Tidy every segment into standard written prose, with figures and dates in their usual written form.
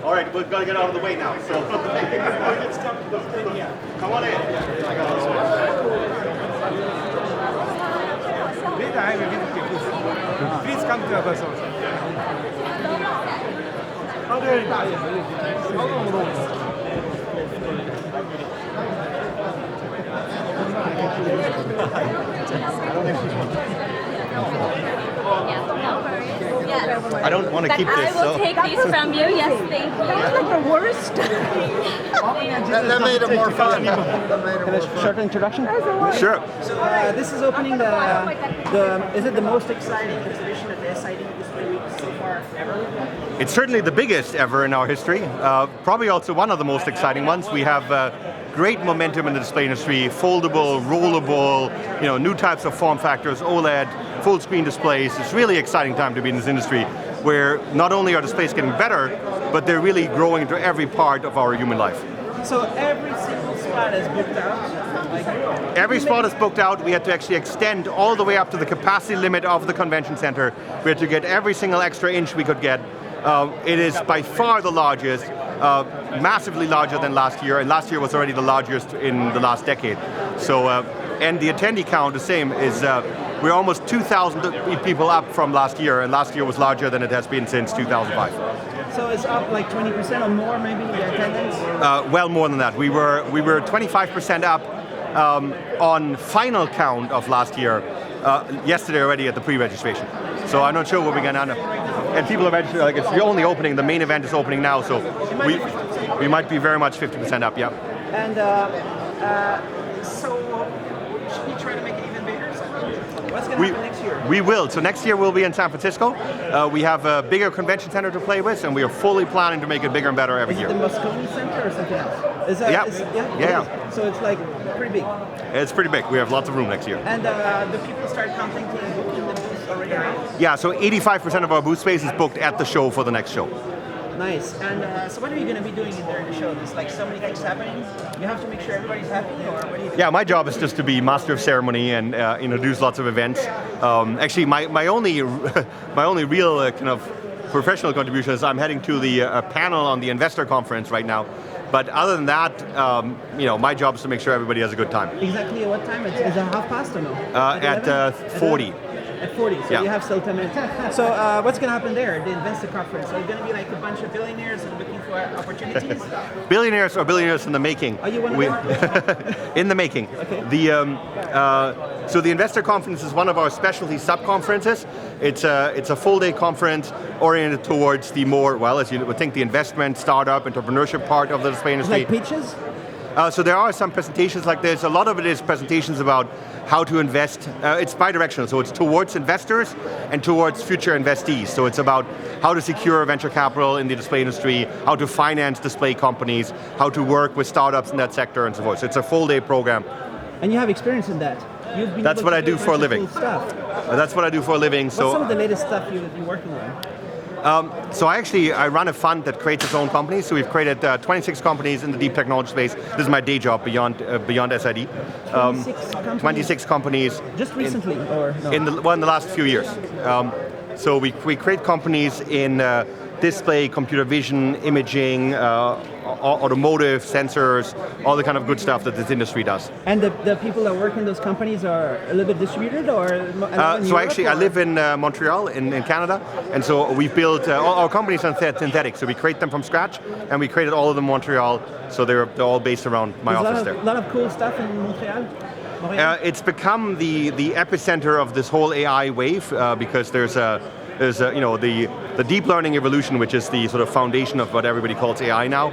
All right, we've got to get out of the way now. So come on in. Later I will give it to you. Please come to our bus also. I don't want to keep this. I will take these from you. Yes, thank you. That was like the worst. That made it more fun. Short introduction? Sure. So this is opening the is it the most exciting exhibition at the SID Display Week so far ever? It's certainly the biggest ever in our history. Probably also one of the most exciting ones. We have great momentum in the display industry, foldable, rollable, new types of form factors, OLED, full screen displays. It's really exciting time to be in this industry where not only are displays getting better, but they're really growing into every part of our human life. So every single spot is booked out? Every spot is booked out. We had to actually extend all the way up to the capacity limit of the convention center. We had to get every single extra inch we could get. It is by far the largest, massively larger than last year, and last year was already the largest in the last decade. So, and the attendee count, the same, is we're almost 2,000 people up from last year, and last year was larger than it has been since 2005. So it's up like 20% or more, maybe, the attendance? Well, more than that. We were 25% up on final count of last year yesterday already at the pre-registration. So I'm not sure what we're going to end up. And people are registered, like it's the only opening, the main event is opening now, so we might be very much 50% up, yeah. And so should we try to make it even bigger? What's going to happen next year? We will. So next year we'll be in San Francisco. We have a bigger convention center to play with, and we are fully planning to make it bigger and better every year. Is it the Moscone Center or something else? Is that, Yeah. So it's like pretty big. It's pretty big. We have lots of room next year. And the people start contacting and booking the booths already now? Yeah, so 85% of our booth space is booked at the show for the next show. Nice. And so what are you going to be doing during the show? There's like so many things happening. You have to make sure everybody's happy, or what do you do? Yeah, my job is just to be master of ceremony and introduce lots of events. Actually, my only real kind of professional contribution is I'm heading to the panel on the investor conference right now. But other than that, my job is to make sure everybody has a good time. Exactly at what time? Is it 1:30 or no? At 40. At 40, so yeah. You have still 10 minutes. So what's going to happen there, the investor conference? Are you going to be like a bunch of billionaires looking for opportunities? Billionaires or billionaires in the making. Are you one of them? In the making. Okay. So the investor conference is one of our specialty sub-conferences. It's a full-day conference oriented towards the more, well, as you would think, the investment, startup, entrepreneurship part of the display industry. Like pitches? So there are some presentations like this. A lot of it is presentations about how to invest. It's bi-directional, so it's towards investors and towards future investees. So it's about how to secure venture capital in the display industry, how to finance display companies, how to work with startups in that sector, and so forth. So it's a full-day program. And you have experience in that. That's what I do for a living. Cool stuff. That's what I do for a living. What's some of the latest stuff you're working on? So I run a fund that creates its own companies. So we've created 26 companies in the deep technology space. This is my day job beyond SID. 26 companies. Just recently, or no? In the last few years. So we create companies in display, computer vision, imaging, automotive, sensors, all the kind of good stuff that this industry does. And the people that work in those companies are a little bit distributed, or? So actually, I live in Montreal, in Canada, and so we've built all our companies on synthetic. So we create them from scratch, and we created all of them in Montreal. So they're all based around my office there. A lot of cool stuff in Montreal. It's become the epicenter of this whole AI wave because there's the deep learning evolution, which is the sort of foundation of what everybody calls AI now,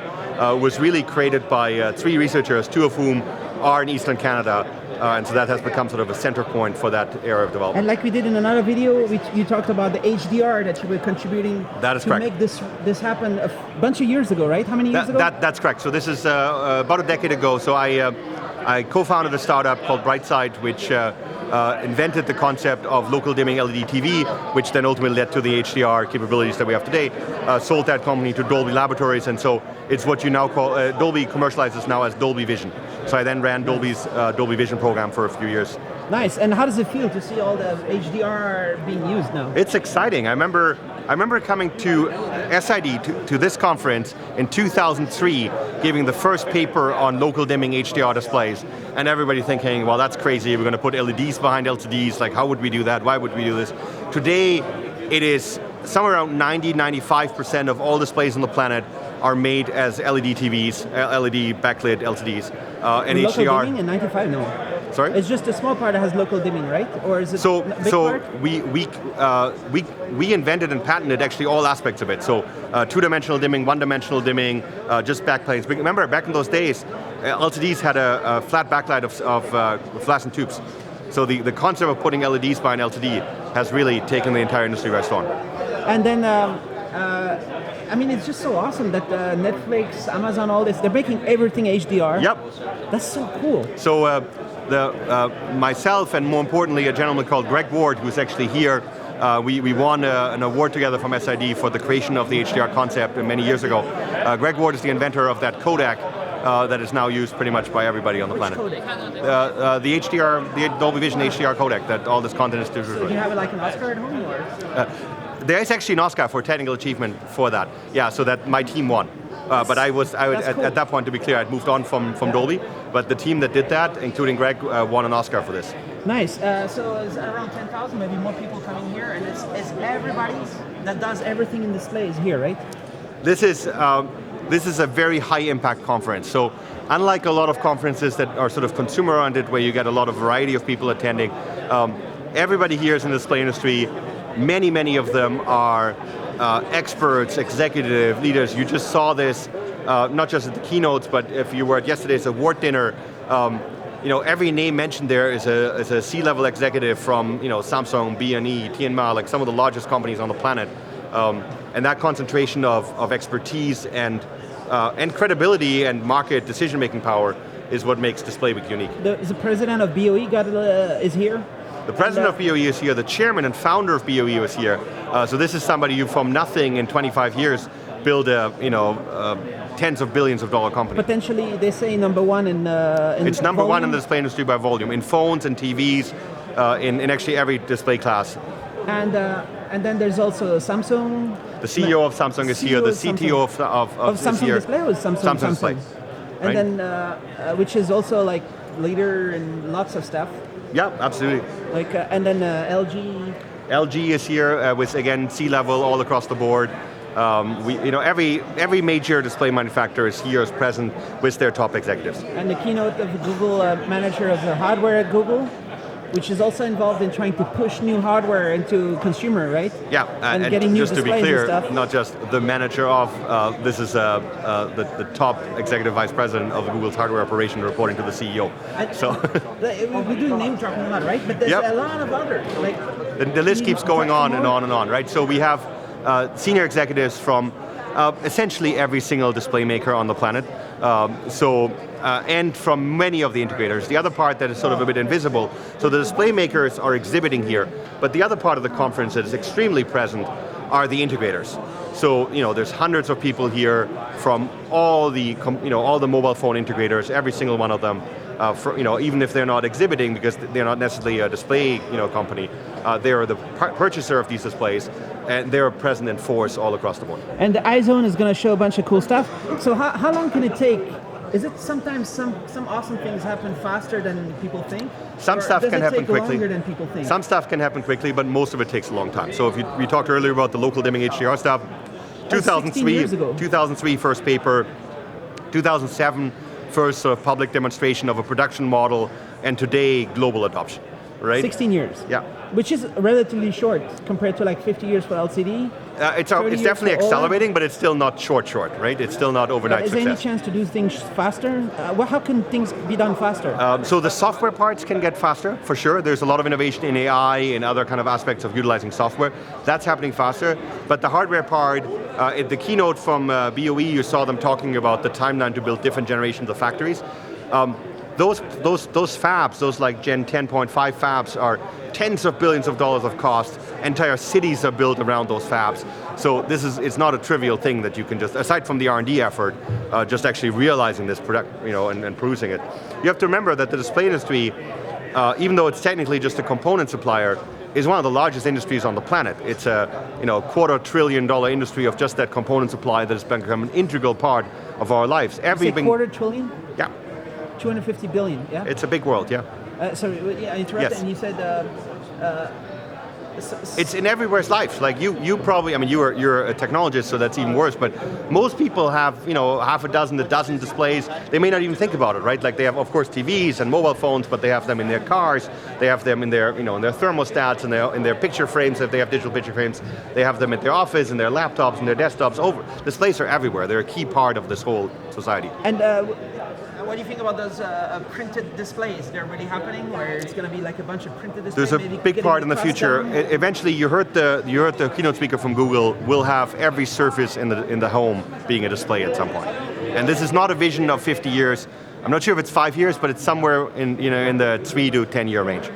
was really created by 3 researchers, 2 of whom are in Eastern Canada. and so that has become sort of a center point for that area of development. And like we did in another video, you talked about the HDR that you were contributing that is to correct. make this happen a bunch of years ago, right? How many years ago? That's correct. So this is about a decade ago. So I co-founded a startup called Brightside, which invented the concept of local dimming LED TV, which then ultimately led to the HDR capabilities that we have today. Sold that company to Dolby Laboratories, and so it's what you now call, Dolby commercializes now as Dolby Vision. So I then ran Dolby's Dolby Vision program for a few years. Nice, and how does it feel to see all the HDR being used now? It's exciting. I remember coming to SID, to this conference in 2003, giving the first paper on local dimming HDR displays, and everybody thinking, well, that's crazy, we're going to put LEDs behind LCDs, like how would we do that, why would we do this? Today, it is somewhere around 90-95% of all displays on the planet are made as LED TVs, LED backlit LCDs, and local HDR. Dimming and 95, no. Sorry? It's just a small part that has local dimming, right? Or is it So, a big part? we invented and patented actually all aspects of it. So two-dimensional dimming, one-dimensional dimming, just backplanes. Remember, back in those days, LCDs had a flat backlight of fluorescent tubes. So the concept of putting LEDs behind LCD has really taken the entire industry by storm. And then, I mean, it's just so awesome that Netflix, Amazon, all this, they're making everything HDR. Yep. That's so cool. So myself and more importantly a gentleman called Greg Ward, who's actually here, we won an award together from SID for the creation of the HDR concept many years ago. Greg Ward is the inventor of that codec that is now used pretty much by everybody on the planet. The HDR, the Dolby Vision HDR codec that all this content is distributed. So do you have like an Oscar at home, or? There is actually an Oscar for technical achievement for that. Yeah, so that my team won. But I would, cool. at that point, to be clear, I'd moved on from Dolby, but the team that did that, including Greg, won an Oscar for this. Nice. So it's around 10,000, maybe more people coming here, and it's everybody that does everything in displays here, right? This is a very high impact conference. So unlike a lot of conferences that are sort of consumer oriented, where you get a lot of variety of people attending, everybody here is in the display industry. Many of them are experts, executive leaders. You just saw this, not just at the keynotes, but if you were at yesterday's award dinner, every name mentioned there is a C-level executive from Samsung, B&E, Tianma, like some of the largest companies on the planet. And that concentration of expertise and credibility and market decision-making power is what makes Display Week unique. The president of BOE is here? The president of BOE is here, the chairman and founder of BOE is here. So this is somebody who from nothing in 25 years built a tens of billions of dollar company. Potentially, they say number one in it's number volume? one in the display industry by volume, in phones and TVs, in actually every display class. And then there's also Samsung. The CEO of Samsung is here, the CTO of Samsung Display or Samsung Display. And then, which is also like leader in lots of stuff. Yeah, absolutely. Like, and then LG. LG is here with, again, C-level all across the board. Every major display manufacturer is here, is present with their top executives. And the keynote of the Google manager of the hardware at Google, which is also involved in trying to push new hardware into consumer, right? Yeah, and getting new just to be displays clear, and stuff. not just the manager of, this is the top executive vice president of Google's hardware operation reporting to the CEO. We're doing name dropping a lot, right? But there's a lot of others. Like, the list keeps going on and on and on, right? So we have senior executives from essentially every single display maker on the planet. And from many of the integrators. The other part that is sort of a bit invisible, so the display makers are exhibiting here, but the other part of the conference that is extremely present are the integrators. So, there's hundreds of people here from all the mobile phone integrators, every single one of them, even if they're not exhibiting because they're not necessarily a display company, they're the purchaser of these displays, and they're present in force all across the board. And the iZone is going to show a bunch of cool stuff. So how long can it take? Is it sometimes some awesome things happen faster than people think? Some stuff can happen quickly. Longer than people think? Some stuff can happen quickly, but most of it takes a long time. So if we talked earlier about the local dimming HDR stuff, 2003 first paper, 2007 first sort of public demonstration of a production model, and today global adoption. right? 16 years. Yeah. Which is relatively short compared to like 50 years for LCD. It's 30 years definitely for OLED. accelerating, but it's still not short, right? It's still not overnight Is there any success. chance to do things faster? How can things be done faster? So the software parts can get faster, for sure. There's a lot of innovation in AI and other kind of aspects of utilizing software. That's happening faster. But the hardware part, at the keynote from BOE, you saw them talking about the timeline to build different generations of factories. Those fabs, those like Gen 10.5 fabs are tens of billions of dollars of cost. Entire cities are built around those fabs. So it's not a trivial thing that you can just, aside from the R&D effort, just actually realizing this product, and producing it. You have to remember that the display industry, even though it's technically just a component supplier, is one of the largest industries on the planet. It's a $250 billion industry of just that component supply that has become an integral part of our lives. $250 billion? Yeah. 250 billion, yeah? It's a big world, yeah. Sorry, I interrupted, Yes. and you said... It's in everywhere's life. Like you probably, you're a technologist, so that's even worse, but most people have, half a dozen displays. They may not even think about it, right? Like they have, of course, TVs and mobile phones, but they have them in their cars, they have them in their, in their thermostats, and in their picture frames, if they have digital picture frames, they have them at their office, in their laptops, and their desktops. Displays are everywhere. They're a key part of this whole society. And what do you think about those printed displays? They're really happening, where it's going to be like a bunch of printed displays? There's a big part in the future. Eventually, you heard the keynote speaker from Google will have every surface in the home being a display at some point. And this is not a vision of 50 years. I'm not sure if it's 5 years, but it's somewhere in the 3 to 10 year range.